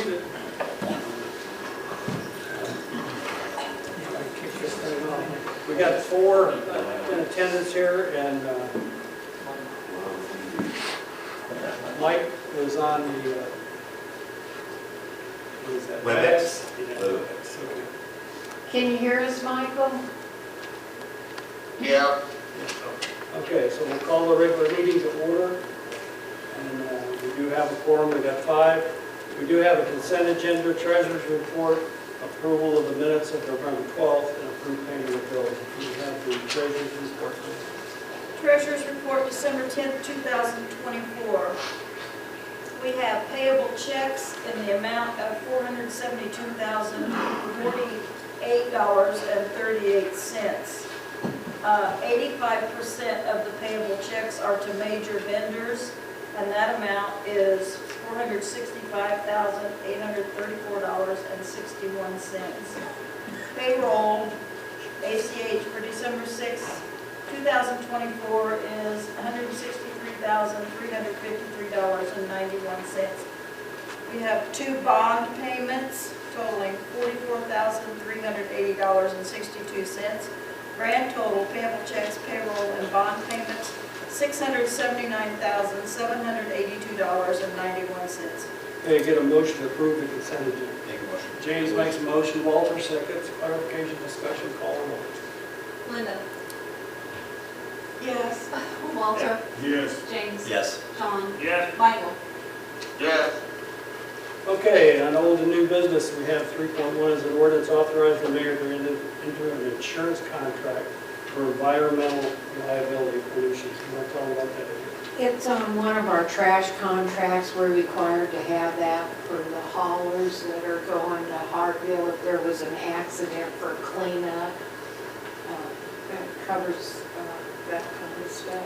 seated. Kick this thing off. We got 4 in attendance here, and Mike was on the what is that? WebEx. WebEx. Can you hear us, Michael? Yeah. Okay, so we'll call the regular meeting to order. And we do have a quorum, we got 5. We do have a consent agenda, treasurer's report, approval of the minutes of November 12th, and approved payment of bills. If you have the treasurer's report, please. Treasurer's report, December 10th, 2024. We have payable checks in the amount of $472,048.38. 85% of the payable checks are to major vendors, and that amount is $465,834.61. Payroll, ACH for December 6th, 2024 is $163,353.91. We have 2 bond payments totaling $44,380.62. Grand total payable checks, payroll, and bond payments, $679,782.91. Okay, get a motion to approve the consent agenda. Make a motion. James makes a motion, Walter seconds, clarification, discussion, call the roll. Linda? Yes. Walter? Yes. James? Yes. John? Yes. Michael? Yes. Okay, on old and new business, we have 3.1 is an ordinance authorizing the mayor to enter into an insurance contract for environmental liability pollution. You want to talk about that? It's on one of our trash contracts. We're required to have that for the haulers that are going to Hartville if there was an accident for cleanup. That covers that kind of stuff.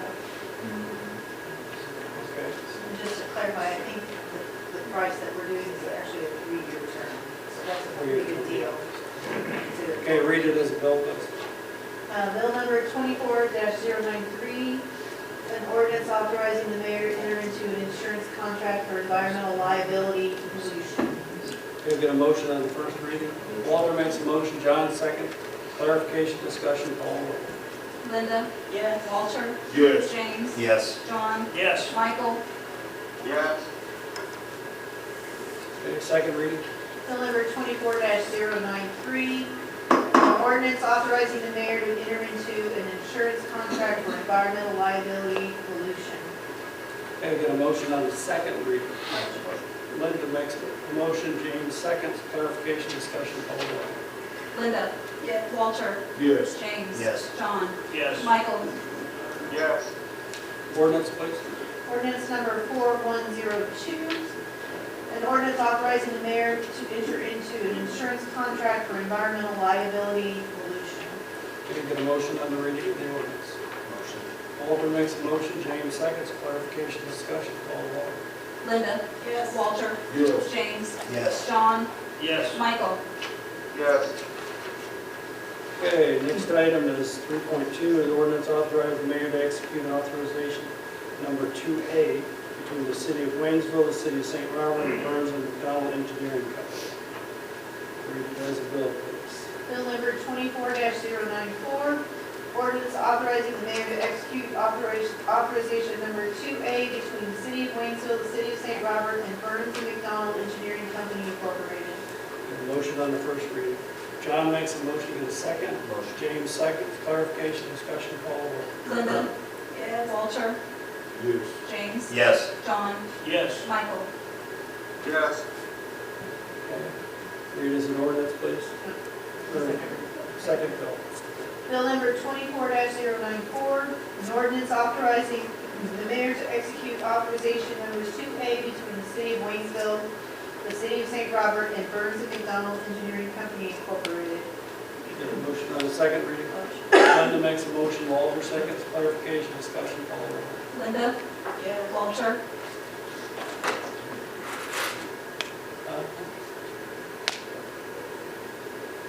Okay. Just to clarify, I think the price that we're doing is actually a 3-year term, so that's a pretty good deal. Okay, read it as a bill, please. Bill number 24-093, an ordinance authorizing the mayor to enter into an insurance contract for environmental liability pollution. Okay, get a motion on the first reading. Walter makes a motion, John second. Clarification, discussion, call the roll. Linda? Yes. Walter? Yes. James? Yes. John? Yes. Michael? Yes. Okay, second reading. Bill number 24-093, an ordinance authorizing the mayor to enter into an insurance contract for environmental liability pollution. Okay, get a motion on the second reading. Linda makes a motion, James seconds. Clarification, discussion, call the roll. Linda? Yes. Walter? Yes. James? Yes. John? Yes. Michael? Yes. Ordinance, please. Ordinance number 4102, an ordinance authorizing the mayor to enter into an insurance contract for environmental liability pollution. Can I get a motion on the reading of the ordinance? Motion. Walter makes a motion, James seconds. Clarification, discussion, call the roll. Linda? Yes. Walter? Yes. James? Yes. John? Yes. Michael? Yes. Okay, next item is 3.2, is ordinance authorizing the mayor to execute authorization number 2A between the city of Waynesville, the city of St. Robert, and Burns and McDonald Engineering Company. Read it as a bill, please. Bill number 24-094, ordinance authorizing the mayor to execute authorization number 2A between the city of Waynesville, the city of St. Robert, and Burns and McDonald Engineering Company Incorporated. Get a motion on the first reading. John makes a motion, get a second. Motion. James seconds. Clarification, discussion, call the roll. Linda? Yes. Walter? Yes. James? Yes. John? Yes. Michael? Yes. Okay. Read as an ordinance, please. Second bill. Bill number 24-094, an ordinance authorizing the mayor to execute authorization numbers 2A between the city of Waynesville, the city of St. Robert, and Burns and McDonald Engineering Company Incorporated. Get a motion on the second reading. Linda makes a motion, Walter seconds. Clarification, discussion, call the roll. Linda? Yes. Walter?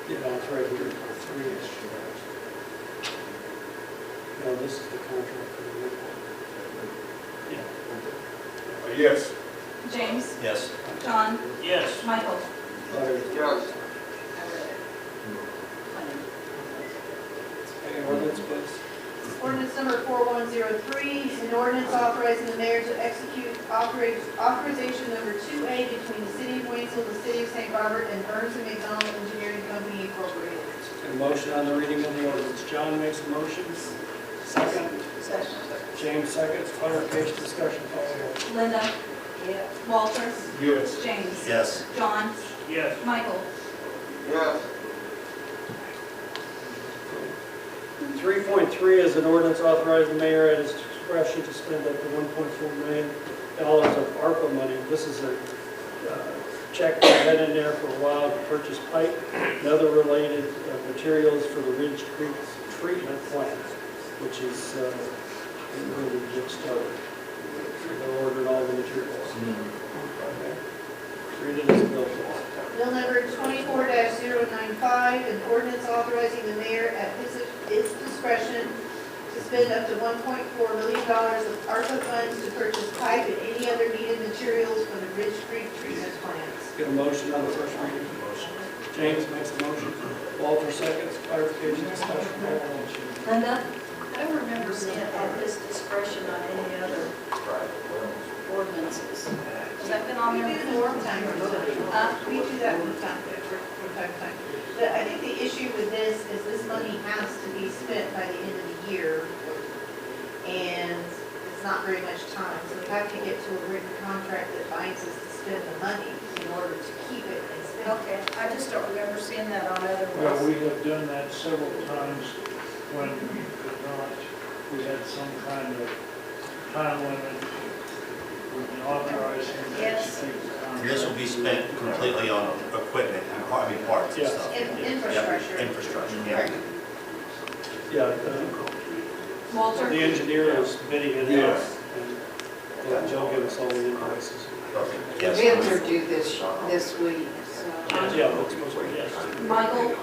Yeah, it's right here. 3. No, this is the contract for the airport. Yeah. Yes. James, Yes. John, Yes. Michael. Yes. Okay, ordinance, please. Ordinance number 4103, an ordinance authorizing the mayor to execute authorization number 2A between the city of Waynesville, the city of St. Robert, and Burns and McDonnell Engineering Company Incorporated. A motion on the reading of the ordinance. John makes a motion. Second. Second. James seconds. Clarification, discussion, call the roll. Linda, Yes. Walter, Yes. James. Yes. John, Yes. Michael. Yes. 3.3 is an ordinance authorizing the mayor at his discretion to spend up to $1.4 million of ARPA money. This is a check we had in there for a while to purchase pipe and other related materials for the Ridge Creek treatment plant, which is really get started. They're ordering all the materials. Okay. Read it as a bill, please. Bill number 24-095, an ordinance authorizing the mayor at his discretion to spend up to $1.4 million of ARPA funds to purchase pipe and any other needed materials for the Ridge Creek treatment plants. Get a motion on the first reading. James makes a motion. Walter seconds. Clarification, discussion, call the roll. Linda, I don't remember seeing at his discretion on any other ordinances. Has that been on We there do before? that from time to time. We do that from time to time. But I think the issue with this is this money has to be spent by the end of the year, and it's not very much time. So we have to get to a written contract that binds us to spend the money in order to keep it and spend it. Okay, I just don't remember seeing that on other Well, ones. we have done that several times when we could not, we had some kind of time limit. We've been authorizing to Yes. execute the contract. This will be spent completely on equipment, parts and Yeah. stuff. Infrastructure. Yep, infrastructure, yeah. Yeah, Walter, the engineer is bidding it out. Yes. And Joe give us all the invoices. Perfect, The yes. bids are due this week, so. Yeah, that's supposed to be, yes. Michael,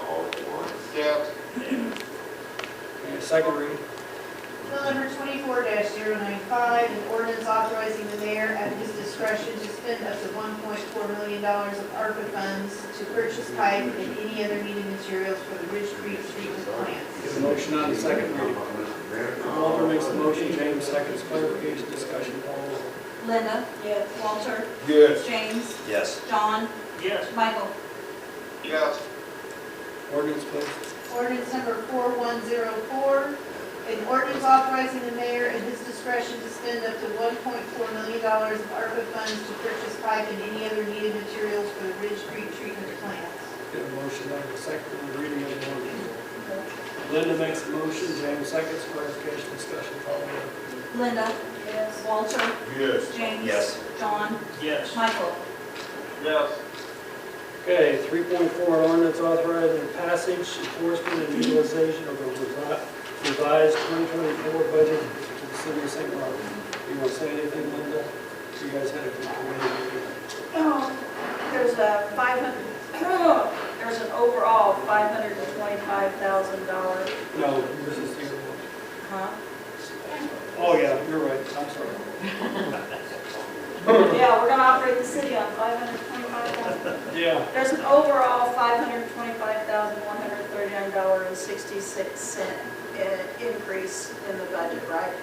Yes. Okay, second reading. Bill number 24-095, an ordinance authorizing the mayor at his discretion to spend up to $1.4 million of ARPA funds to purchase pipe and any other needed materials for the Ridge Creek treatment plants. Get a motion on the second reading. Walter makes the motion, James seconds. Clarification, discussion, call the roll. Linda, Yes. Walter, Yes. James, Yes. John, Yes. Michael. Yes. Ordinance, please. Ordinance number 4104, an ordinance authorizing the mayor at his discretion to spend up to $1.4 million of ARPA funds to purchase pipe and any other needed materials for the Ridge Creek treatment plants. Get a motion on the second reading of the ordinance. Linda makes the motion, James seconds. Clarification, discussion, call the roll. Linda, Yes. Walter, Yes. James. Yes. John, Yes. Michael. Yes. Okay, 3.4, ordinance authorizing passage, enforcement, and utilization of the revised 2024 budget to the city of St. Robert. You want to say anything, Linda? You guys had a good committee meeting. There's a 500, there's an overall $525,000. No, this is the other one. Huh? Oh, yeah, you're right, I'm sorry. Yeah, we're gonna operate the city on 525,000. Yeah, There's an overall $525,139.66 increase in the budget, right?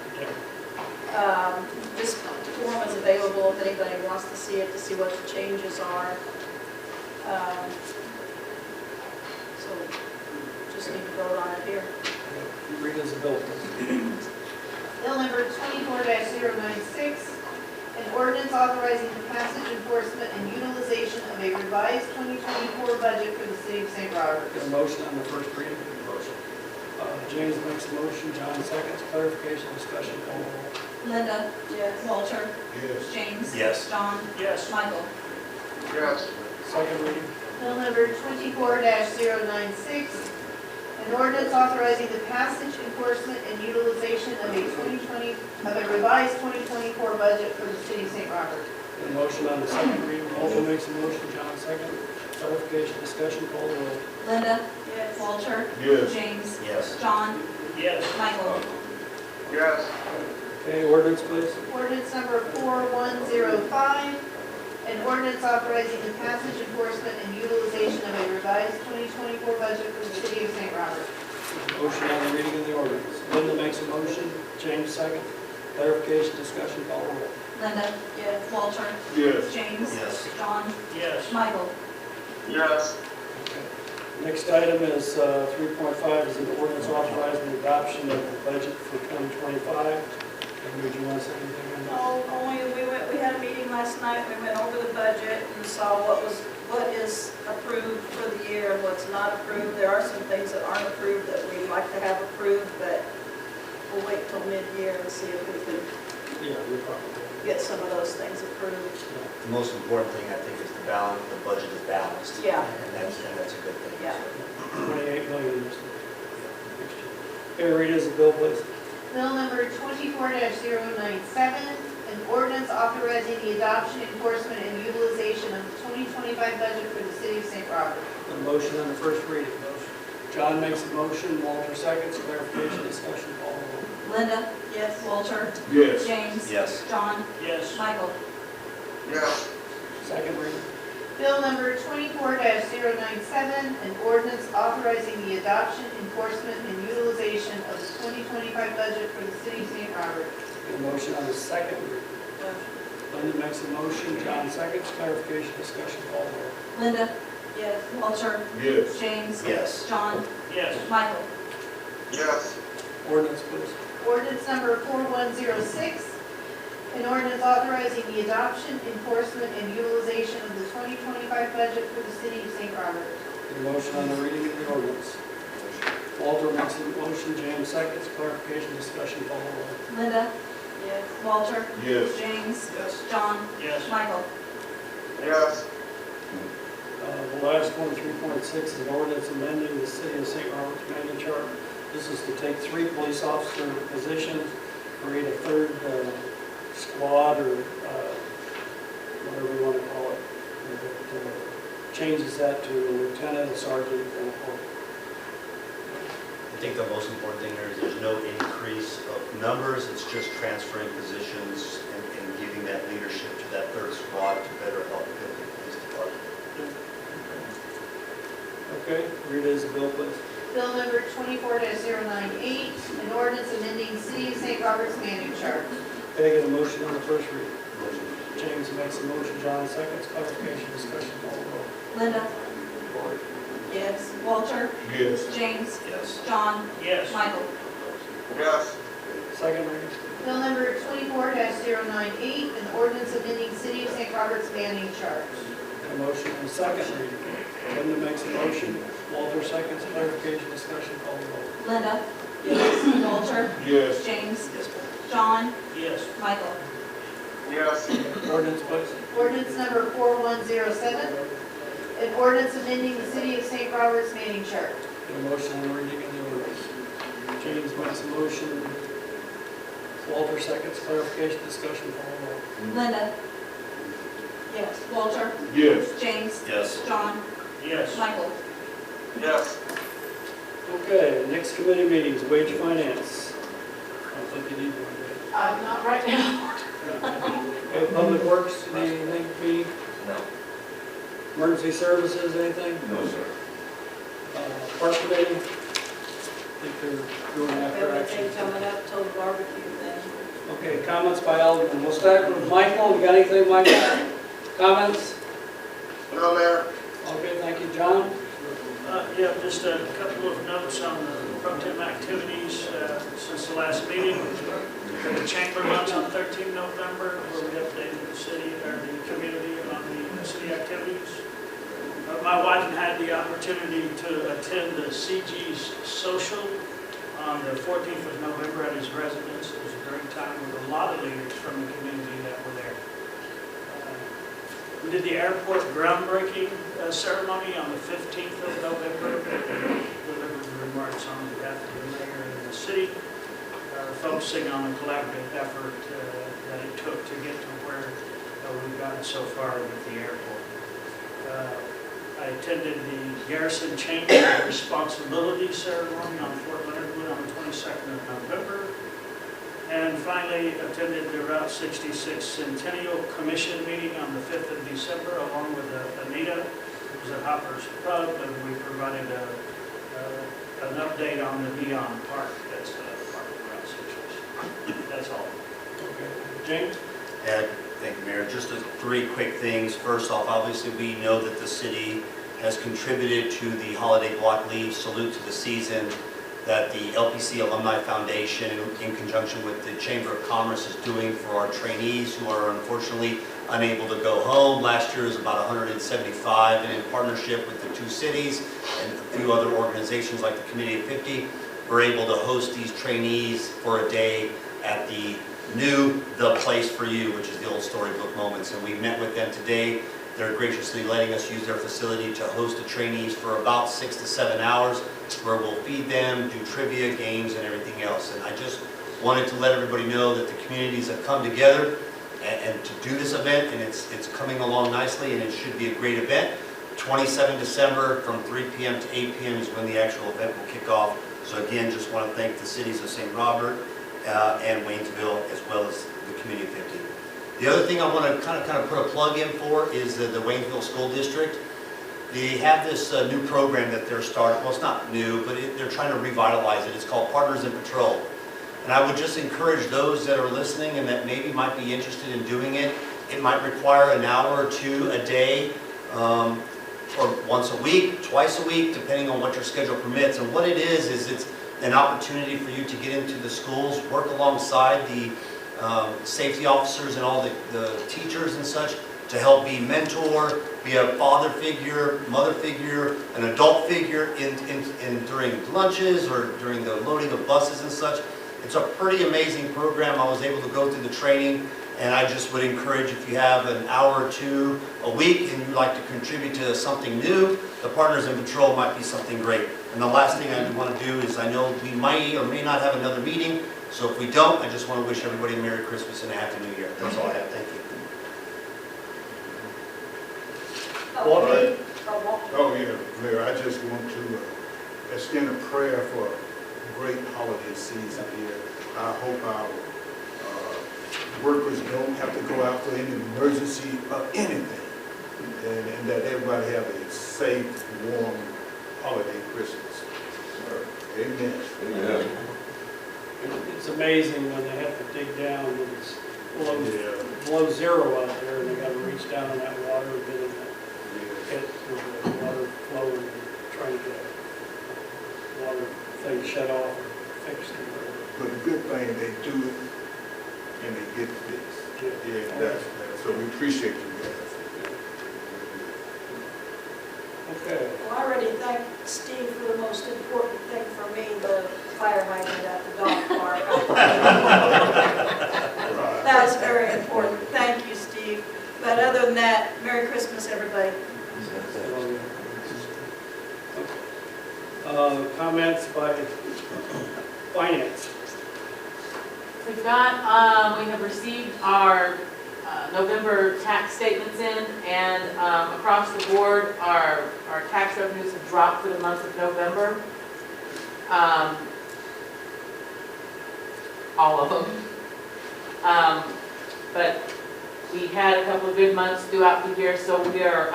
This form is available if anybody wants to see it, to see what the changes are. So just need to vote on it here. you read as a bill, please. Bill number 24-096, an ordinance authorizing the passage, enforcement, and utilization of a revised 2024 budget for the city of St. Robert. Get a motion on the first reading. Motion. James makes a motion, John seconds. Clarification, discussion, call the roll. Linda, Yes. Walter, Yes. James. Yes. John, Yes. Michael. Yes. Second reading. Bill number 24-096, an ordinance authorizing the passage, enforcement, and utilization of a revised 2024 budget for the city of St. Robert. Get a motion on the second reading. Walter makes a motion, John second. Clarification, discussion, call the roll. Linda, Yes. Walter, Yes. James, Yes. John, Yes. Michael. Yes. Okay, ordinance, please. Ordinance number 4105, ordinance authorizing the passage, enforcement, and utilization of a revised 2024 budget for the city of St. Robert. Motion on the reading of the ordinance. Linda makes a motion, James second. Clarification, discussion, call the roll. Linda. Yes. Walter. Yes. James. Yes. John. Yes. Michael. Yes. Next item is 3.5 is an ordinance authorizing the adoption of the budget for 2025. And would you want to say anything on that? Oh, only we had a meeting last night, we went over the budget and saw what is approved for the year and what's not approved. There are some things that aren't approved that we'd like to have approved, but we'll wait till mid-year and see if we can Yeah, you're probably. get some of those things approved. The most important thing, I think, is the balance, the budget is balanced. Yeah. And that's a good thing. Yeah. 28 million this next year. Okay, read as a bill, please. Bill number 24-097, an ordinance authorizing the adoption, enforcement, and utilization of the 2025 budget for the city of St. Robert. A motion on the first reading. John makes a motion, Walter seconds. Clarification, discussion, call the roll. Linda. Yes. Walter. Yes. James. Yes. John. Yes. Michael. Yes. Second reading. Bill number 24-097, an ordinance authorizing the adoption, enforcement, and utilization of the 2025 budget for the city of St. Robert. A motion on the second reading. Linda makes a motion, John seconds. Clarification, discussion, call the roll. Linda. Yes. Walter. Yes. James. Yes. John. Yes. Michael. Yes. Ordinance, please. Ordinance number 4106, an ordinance authorizing the adoption, enforcement, and utilization of the 2025 budget for the city of St. Robert. A motion on the reading of the ordinance. Walter makes a motion, James seconds. Clarification, discussion, call the roll. Linda. Yes. Walter. Yes. James. Yes. John. Yes. Michael. Yes. The last one, 3.6, is an ordinance amending the city of St. Robert's manual chart. This is to take 3 police officer positions, create a third squad or whatever you want to call it. It changes that to a lieutenant, a sergeant, and a corporal. I think the most important thing there is there's no increase of numbers, it's just transferring positions and giving that leadership to that third squad to better help the police department. Okay, read it as a bill, please. Bill number 24-098, an ordinance amending the city of St. Robert's manual chart. Can I get a motion on the first reading? James makes a motion, John seconds. Clarification, discussion, call the roll. Linda. Yes. Walter. Yes. James. Yes. John. Yes. Michael. Yes. Second reading. Bill number 24-098, an ordinance amending the city of St. Robert's manual chart. A motion on the second reading. Linda makes a motion, Walter seconds. Clarification, discussion, call the roll. Linda. Yes. Walter. Yes. James. Yes. John. Yes. Michael. Yes. Ordinance, please. Ordinance number 4107, an ordinance amending the city of St. Robert's manual chart. Get a motion on the reading of the ordinance. James makes a motion, Walter seconds. Clarification, discussion, call the roll. Linda. Yes. Walter. Yes. James. Yes. John. Yes. Michael. Yes. Okay, next committee meetings, wage finance. I don't think you need one, do Not right now. you? Okay, public works, anything, Pete? No. Emergency services, anything? No, sir. Park committee? Think they're doing after action. Everything coming up till the barbecue thing. Okay, comments by Alderman. We'll start with Michael. You got anything, Michael? Comments? No, Mayor. Okay, thank you, John. Yeah, just a couple of notes on the pro tem activities since the last meeting. We had a chamber lunch on 13 November where we updated the city or the community on the city activities. My wife had the opportunity to attend the CG's social on the 14th of November at his residence. It was a great time with a lot of leaders from the community that were there. We did the airport groundbreaking ceremony on the 15th of November. Delivered remarks on behalf of the mayor and the city, focusing on the collaborative effort that it took to get to where we've gotten so far with the airport. I attended the Garrison Change of Responsibility ceremony on Fort Leonard Wood on the 22nd of November. And finally, attended the Route 66 Centennial Commission meeting on the 5th of December, along with Anita. It was at Hopper's Pub, and we provided an update on the Neon Park that's part of Route 66. That's all. Okay. James? Ed, thank you, Mayor. Just three quick things. First off, obviously, we know that the city has contributed to the holiday block leave salute to the season that the LPC Alumni Foundation, in conjunction with the Chamber of Commerce, is doing for our trainees who are unfortunately unable to go home. Last year was about 175, and in partnership with the two cities and a few other organizations like the Committee of 50, we're able to host these trainees for a day at the new The Place for You, which is the old Storybook Moments. And we met with them today. They're graciously letting us use their facility to host the trainees for about 6 to 7 hours, where we'll feed them, do trivia, games, and everything else. And I just wanted to let everybody know that the communities have come together and to do this event, and it's coming along nicely, and it should be a great event. 27 December from 3 p.m. to 8 p.m. is when the actual event will kick off. So again, just want to thank the cities of St. Robert and Waynesville, as well as the Committee of 50. The other thing I want to kind of put a plug in for is the Waynesville School District. They have this new program that they're starting. Well, it's not new, but they're trying to revitalize it. It's called Partners in Patrol. And I would just encourage those that are listening and that maybe might be interested in doing it. It might require an hour or two a day, or once a week, twice a week, depending on what your schedule permits. And what it is it's an opportunity for you to get into the schools, work alongside the safety officers and all the teachers and such, to help be mentor, be a father figure, mother figure, an adult figure during lunches or during the loading of buses and such. It's a pretty amazing program. I was able to go through the training, and I just would encourage, if you have an hour or two a week and you'd like to contribute to something new, the Partners in Patrol might be something great. And the last thing I want to do is, I know we might or may not have another meeting, so if we don't, I just want to wish everybody a Merry Christmas and a Happy New Year. That's all I have. Thank you. Walter? Oh, yeah, Mayor, I just want to extend a prayer for a great holiday season here. I hope our workers don't have to go out for any emergency or anything, and that everybody have a safe, warm holiday Christmas. Amen. Amen. It's amazing when they have to dig down and it's below zero out there, and they got to reach down in that water and get in that pit with the water flowing and trying to get the water thing shut off or fixed or whatever. But the good thing, they do it and they get fixed. Yeah, that's, so we appreciate you guys. Okay. Well, I already thanked Steve for the most important thing for me, the fire hydrant at the dog park. That is very important. Thank you, Steve. But other than that, Merry Christmas, everybody. Comments by finance. We've got, we have received our November tax statements in, and across the board, our tax revenues have dropped for the month of November. All of them. But we had a couple of good months throughout the year, so we are,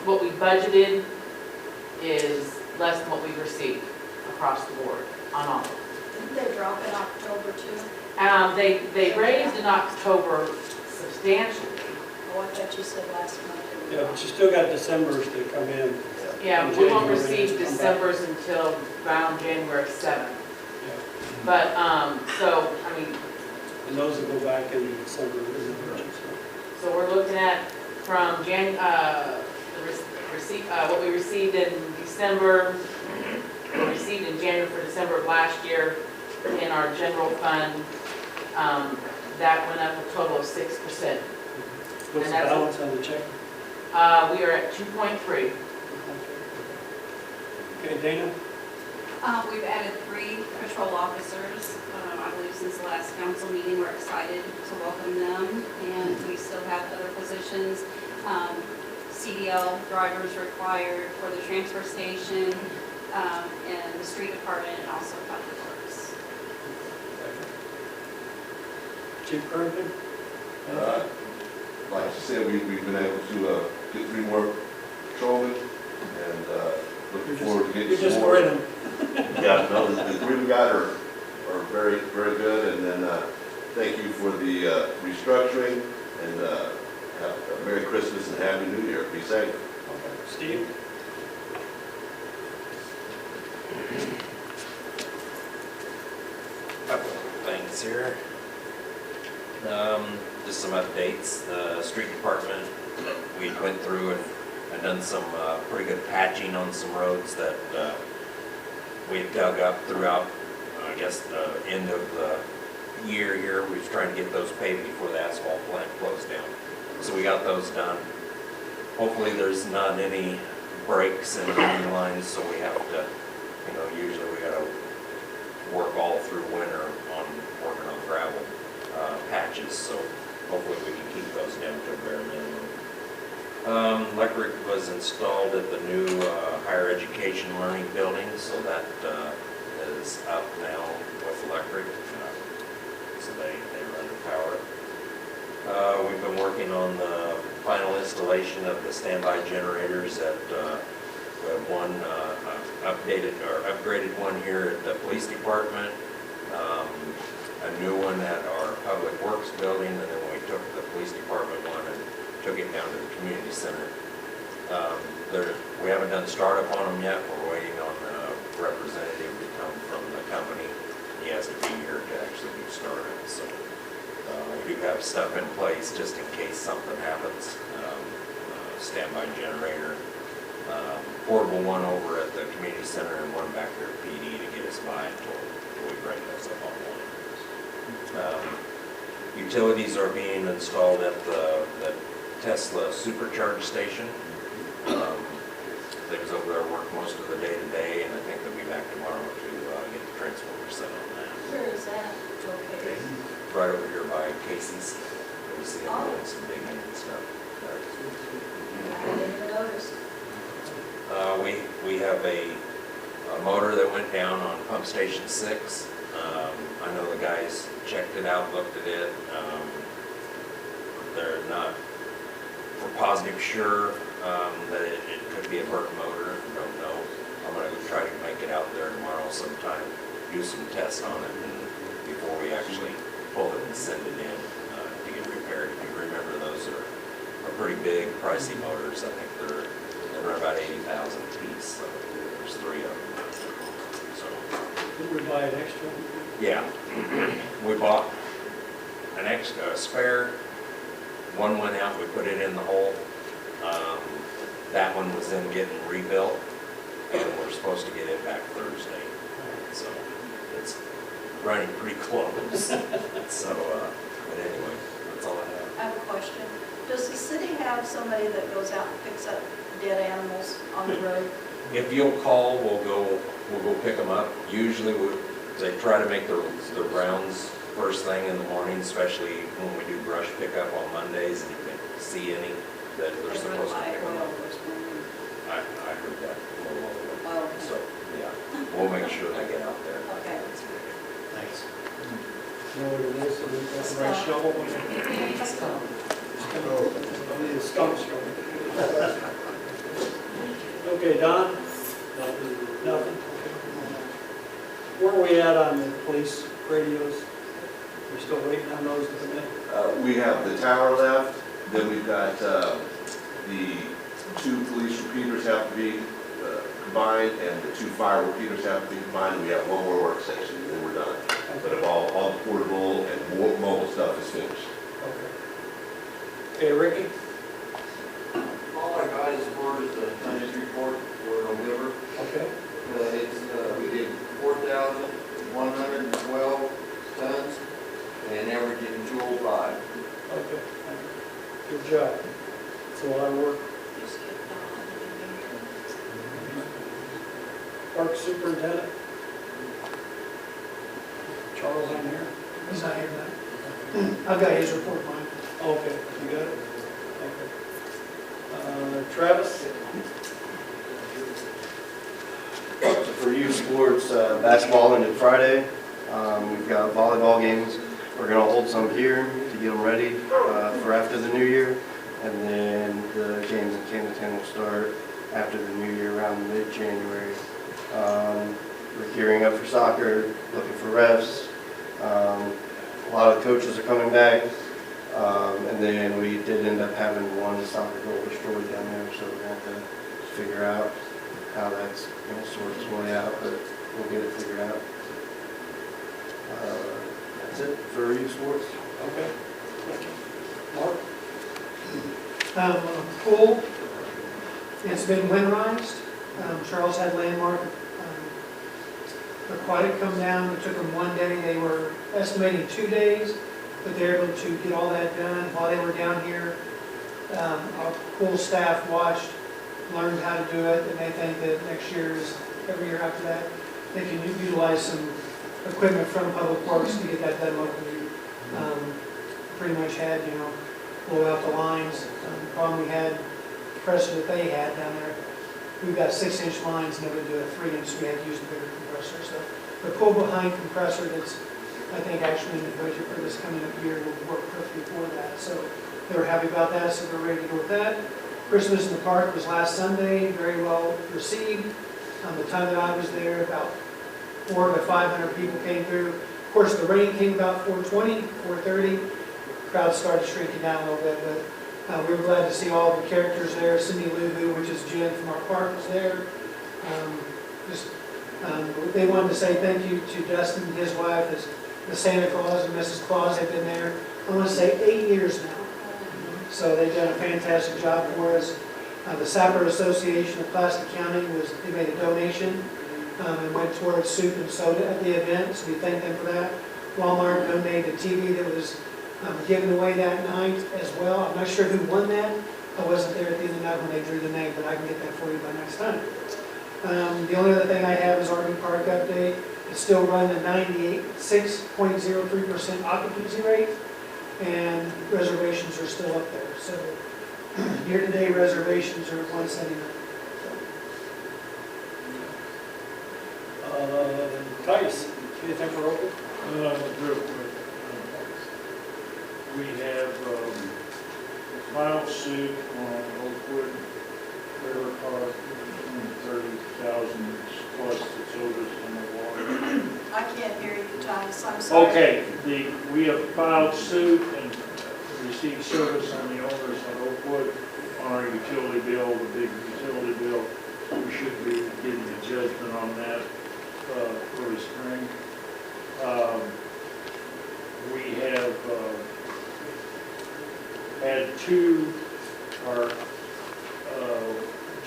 what we budgeted is less than what we received across the board on all of them. Didn't they drop in October too? They raised in October substantially. Oh, I thought you said last month. Yeah, but you still got December's to come in. Yeah, we won't receive December's until around January 7th. Yeah. But, so, I mean, And those will go back into December. so we're looking at from what we received in December, we received in January for December of last year in our general fund, that went up a total of 6%. What's the balance on the check? We are at 2.3. Okay, Dana? We've added 3 patrol officers, I believe since the last council meeting. We're excited to welcome them, and we still have other positions. CDL drivers required for the transfer station, and the street department, and also public works. Chief Kernvin? Like I said, we've been able to get 3 more patrolmen, and looking forward to You're getting just some more. grinning. Yeah, no, the 3 we got are very, very good, and then thank you for the restructuring, and have a Merry Christmas and Happy New Year. Be safe. Okay. Steve? Couple of things here. Just some updates. The street department, we went through and done some pretty good patching on some roads that we had dug up throughout, I guess, the end of the year here. We was trying to get those paved before the asphalt plant closed down. So we got those done. Hopefully there's not any breaks in any lines, so we have to, usually we gotta work all through winter on working on gravel patches, so hopefully we can keep those down to a bare minimum. Electric was installed at the new higher education learning building, so that is up now with electric, so they run the power. We've been working on the final installation of the standby generators at, we have one upgraded one here at the police department, a new one at our public works building, and then we took the police department one and took it down to the community center. We haven't done startup on them yet. We're waiting on a representative to come from the company. He has to be here to actually do startup, so we do have stuff in place just in case something happens. Standby generator, portable one over at the community center, and one back here at PD to get us by until we bring those up online. Utilities are being installed at the Tesla supercharge station. They was over there working most of the day today, and I think they'll be back tomorrow to get the transformer set on that. Where is that? Okay. Right over here by Casey's. We see them doing some digging and stuff. I didn't even notice. We have a motor that went down on pump station 6. I know the guys checked it out, looked at it. They're not for positive sure that it could be a burnt motor. Don't know. I'm going to try to make it out there tomorrow sometime, do some tests on it, and before we actually pull it and send it in to get repaired. If you remember, those are pretty big, pricey motors. I think they're about 80,000 a piece, so there's 3 of them. So, Did we buy an extra? yeah, we bought an extra spare. One went out, we put it in the hole. That one was then getting rebuilt, and we're supposed to get it back Thursday. So it's running pretty close. So, but anyway, that's all I have. I have a question. Does the city have somebody that goes out and picks up dead animals on the road? If you'll call, we'll go pick them up. Usually they try to make their rounds first thing in the morning, especially when we do brush pickup on Mondays, and if they see any that they're supposed to pick them up. I heard that a little while ago. So, yeah, we'll make sure they get out there. Okay. Thanks. You know what it is, so we've got the right shovel. I mean, it's skunk shovel. Okay, Don? Nothing? Where are we at on the police radios? We're still waiting on those to come in? We have the tower left, then we've got the 2 police repeaters have to be combined, and the 2 fire repeaters have to be combined, and we have 1 more workstation, and then we're done. But if all the portable and more mobile stuff is finished. Okay, Ricky? All I got is for the tonnage report for November. Okay. We did 4,112 tons and averaging 205. Okay. Good job. It's a lot of work. Park superintendent? Charles in here? He's not here tonight. I've got his report, Mike. Okay, you got it? Okay. Travis? For youth sports, basketball ended Friday. We've got volleyball games We're gonna hold some here to get them ready for after the new year. And then the games in Kennington will start after the new year, around mid-January. We're gearing up for soccer, looking for refs. A lot of coaches are coming back. And then we did end up having one soccer goal destroyed down there, so we're gonna have to figure out how that's gonna sort its way out, but we'll get it figured out. That's it for youth sports. Okay. Thank you. Mark? Pool, it's been winterized. Charles had Landmark Aquatic come down. It took them one day. They were estimating 2 days, but they were able to get all that done while they were down here. Our pool staff watched, learned how to do it, and they think that next year is, every year after that, they can utilize some equipment from Public Works to get that done locally. Pretty much had, blow out the lines. The problem we had, compressor that they had down there, we've got 6-inch lines and they would do a 3-inch, so we had to use a bigger compressor. So the pull behind compressor that's, I think actually in the budget for this coming up year will work perfectly for that. So they were happy about that, so they're ready to go with that. Christmas in the Park was last Sunday, very well received. The time that I was there, about 400 to 500 people came through. Of course, the rain came about 4:20, 4:30. Crowd started shrinking down a little bit, but we were glad to see all the characters there. Cindy Lubu, which is Jen from our park, was there. They wanted to say thank you to Dustin and his wife, as the Santa Claus and Mrs. Claus. They've been there, I want to say 8 years now. So they've done a fantastic job for us. The Sapper Association of Placer County they made a donation and went towards soup and soda at the event, so we thank them for that. Walmart donated a TV that was given away that night as well. I'm not sure who won that. I wasn't there at the end of the night when they drew the name, but I can get that for you by next time. The only other thing I have is RV Park update. It's still running at 96.03% occupancy rate, and reservations are still up there. So year-to-date reservations are 179. Tice, anything for open? Real quick. We have filed suit on Oakwood River Park, 30,000 plus that's over in the water. I can't hear you, Tice, I'm sorry. Okay, we have filed suit and received service on the owners on Oakwood on our utility bill, the big utility bill. We should be getting a judgment on that early spring. We have had our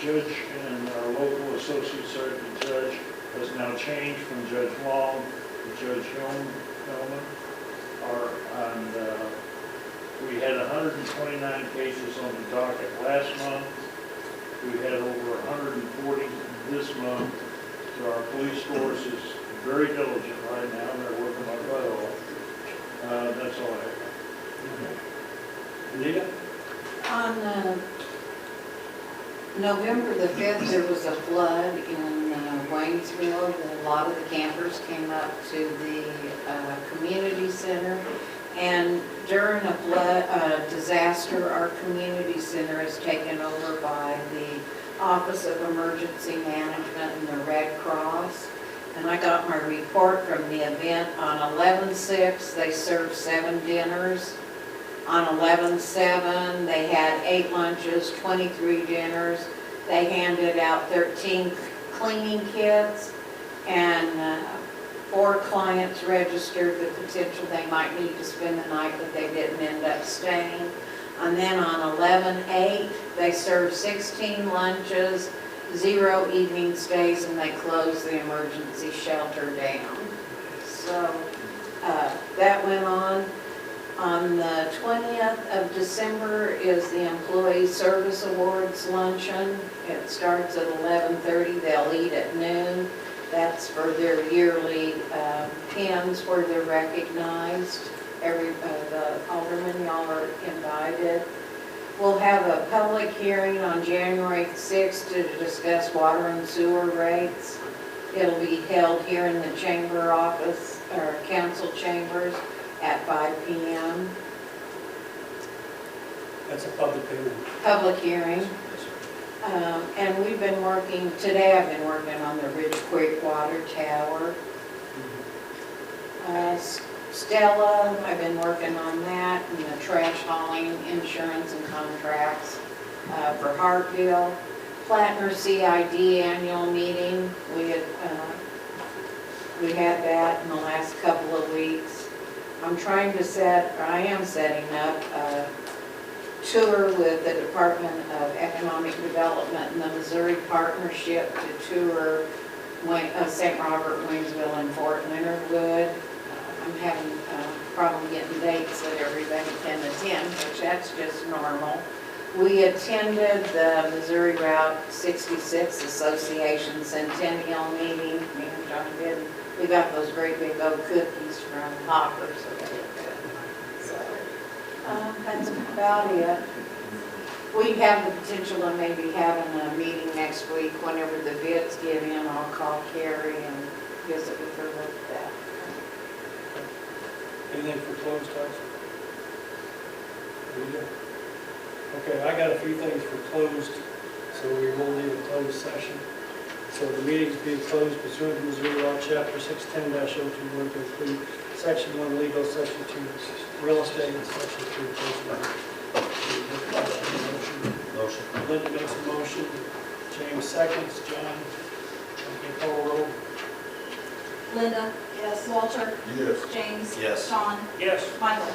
judge and our local associate circuit judge has now changed from Judge Long to Judge Hillman. And we had 129 cases on the docket last month. We had over 140 this month. So our police force is very diligent right now. They're working like butt off. That's all I have. Anita? On November the 5th, there was a flood in Waynesville. A lot of the campers came up to the community center. And during a flood disaster, our community center is taken over by the Office of Emergency Management and the Red Cross. And I got my report from the event. On 11/6, they served 7 dinners. On 11/7, they had 8 lunches, 23 dinners. They handed out 13 cleaning kits, and 4 clients registered the potential they might need to spend the night, but they didn't end up staying. And then on 11/8, they served 16 lunches, 0 evening stays, and they closed the emergency shelter down. So that went on. On the 20th of December is the Employee Service Awards Luncheon. It starts at 11:30. They'll eat at noon. That's for their yearly pins where they're recognized. The aldermen, y'all are invited. We'll have a public hearing on January 6th to discuss water and sewer rates. It'll be held here in the chamber office, or council chambers, at 5 PM. That's a public hearing. Public hearing. And we've been working, today I've been working on the Ridge Creek Water Tower. Stella, I've been working on that, and the trash hauling, insurance and contracts for Hartville. Plattner CID annual meeting, we had that in the last couple of weeks. I am setting up a tour with the Department of Economic Development and the Missouri Partnership to tour St. Robert, Waynesville, and Fort Leonard Wood. I'm having a problem getting dates that everybody can attend, which that's just normal. We attended the Missouri Route 66 Association Centennial meeting. Me and John did. We got those great big old cookies from Hopper, so they were good. So, that's about it. We have the potential of maybe having a meeting next week. Whenever the bids get in, I'll call Carrie and visit with her with that. Anything for closed, Tyson? Okay, I got a few things for closed, so we will need a closed session. So the meeting's being closed pursuant to Missouri Law, Chapter 610-021 to include Section 1 legal, Section 2 real estate, and Section 3 personnel. Motion. Linda makes a motion, James seconds, John, okay, call roll. Linda? Yes. Walter? Yes. James? Yes. Sean? Yes. Michael?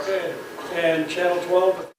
Okay, and Channel 12.